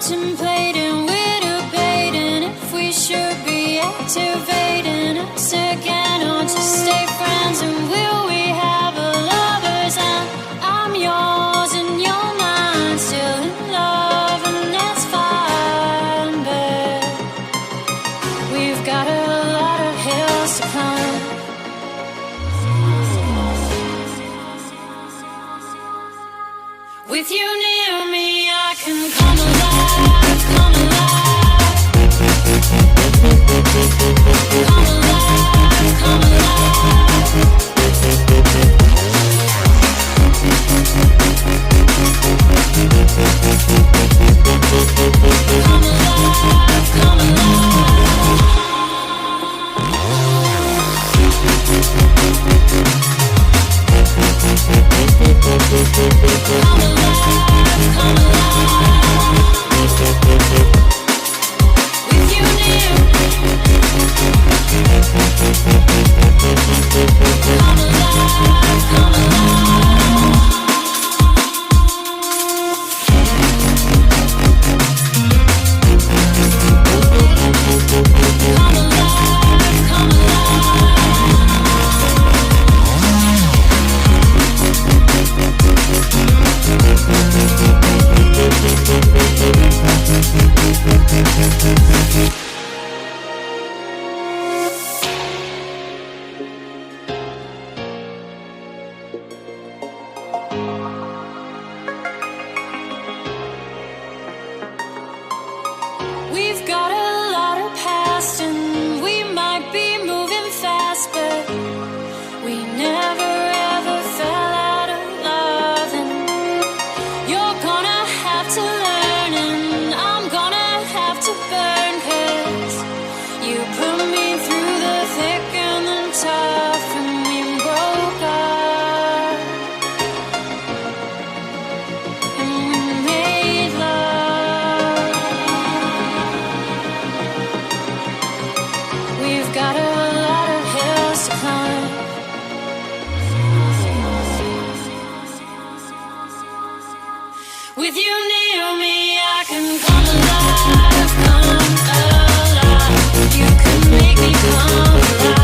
contemplating, we're debating if we should be activating us again or just stay friends. And will we have a lover's end? I'm yours and you're mine, still in love, and that's fine, but we've got a lot of hills to climb. With you near me, I can come alive, come alive. Come alive, come alive. Come alive, come alive. Come alive, come alive. With you near me. Come alive, come alive. Come alive, come alive. We've got a lot of past and we might be moving fast, but we never ever fell out of love. And you're gonna have to learn and I'm gonna have to burn, 'cause you put me through the thick and the tough, and we broke up and we made love. We've got a lot of hills to climb. With you near me, I can come alive, come alive. You can make me come alive.